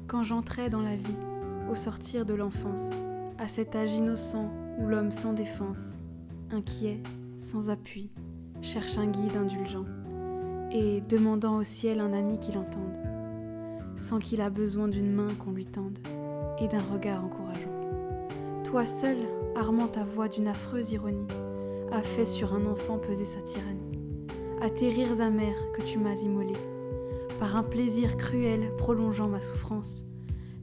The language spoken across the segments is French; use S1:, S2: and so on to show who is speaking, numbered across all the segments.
S1: Quand j'entrais dans la vie, au sortir de l'enfance, à cet âge innocent où l'homme sans défense, inquiet, sans appui, cherche un guide indulgent, et demandant au ciel un ami qui l'entende, sans qu'il a besoin d'une main qu'on lui tende, et d'un regard encourageant. Toi seul, armant ta voix d'une affreuse ironie, as fait sur un enfant peser sa tyrannie, à tes rires amers que tu m'as immolés, par un plaisir cruel prolongeant ma souffrance,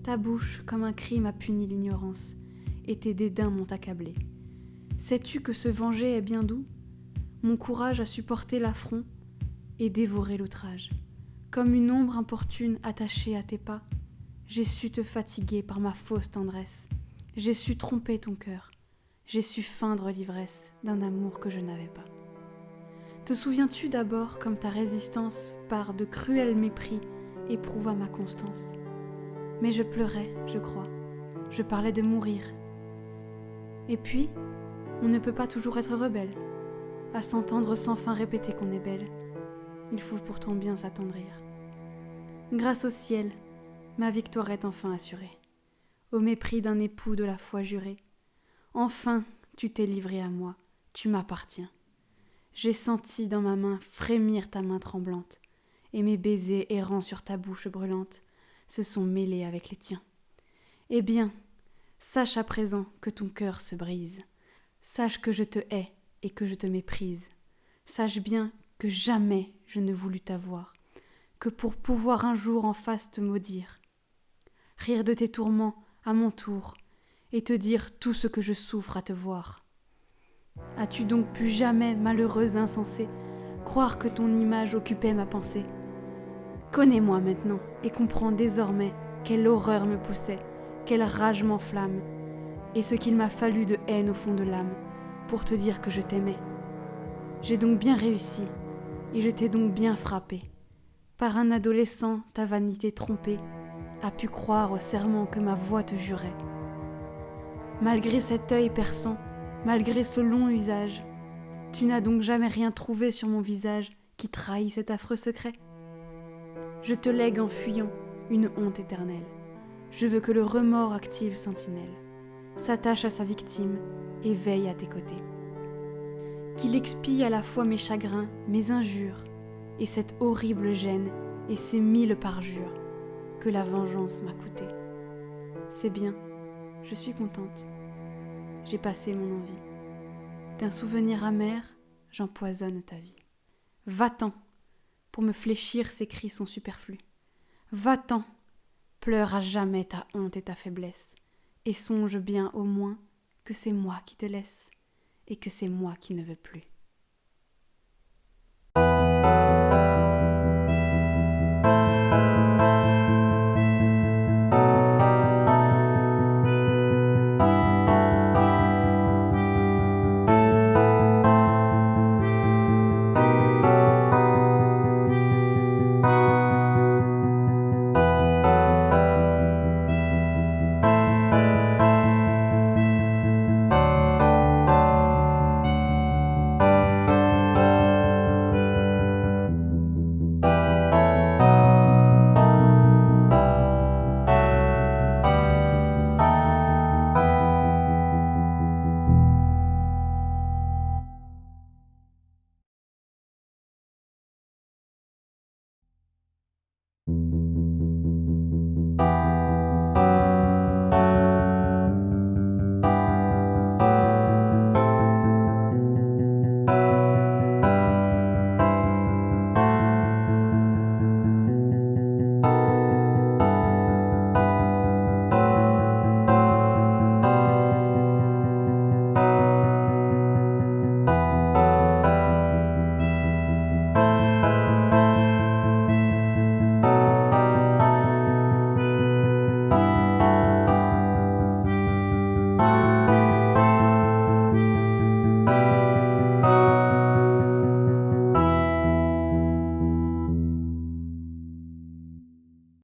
S1: ta bouche comme un crime a puni l'ignorance, et tes dédains m'ont accablé. Sais-tu que se venger est bien doux? Mon courage a supporté l'affront et dévoré l'outrage. Comme une ombre importune attachée à tes pas, j'ai su te fatiguer par ma fausse tendresse. J'ai su tromper ton cœur. J'ai su feindre l'ivresse d'un amour que je n'avais pas. Te souviens-tu d'abord comme ta résistance, par de cruels mépris, éprouva ma constance? Mais je pleurais, je crois. Je parlais de mourir. Et puis, on ne peut pas toujours être rebelle. À s'entendre sans fin répéter qu'on est belle, il faut pourtant bien s'attendrir. Grâce au ciel, ma victoire est enfin assurée. Au mépris d'un époux de la foi jurée, enfin tu t'es livré à moi, tu m'appartiens. J'ai senti dans ma main frémir ta main tremblante, et mes baisers errant sur ta bouche brûlante se sont mêlés avec les tiens. Eh bien, sache à présent que ton cœur se brise. Sache que je te hais et que je te méprise. Sache bien que jamais je ne voulus t'avoir, que pour pouvoir un jour en face te maudire, rire de tes tourments à mon tour, et te dire tout ce que je souffre à te voir. As-tu donc pu jamais, malheureuse insensée, croire que ton image occupait ma pensée? Connais-moi maintenant et comprends désormais quelle horreur me poussait, quelle rage m'enflamme, et ce qu'il m'a fallu de haine au fond de l'âme pour te dire que je t'aimais. J'ai donc bien réussi, et je t'ai donc bien frappé. Par un adolescent, ta vanité trompée a pu croire au serment que ma voix te jurait. Malgré cet œil perçant, malgré ce long usage, tu n'as donc jamais rien trouvé sur mon visage qui trahit cet affreux secret? Je te lègue en fuyant une honte éternelle. Je veux que le remords active sentinelle s'attache à sa victime et veille à tes côtés. Qu'il expie à la fois mes chagrins, mes injures, et cette horrible gêne et ces 1000 parjures que la vengeance m'a coûté. C'est bien, je suis contente. J'ai passé mon envie. D'un souvenir amer, j'empoisonne ta vie. Va-t'en, pour me fléchir ces cris sont superflus. Va-t'en, pleure à jamais ta honte et ta faiblesse, et songe bien au moins que c'est moi qui te laisse, et que c'est moi qui ne veux plus.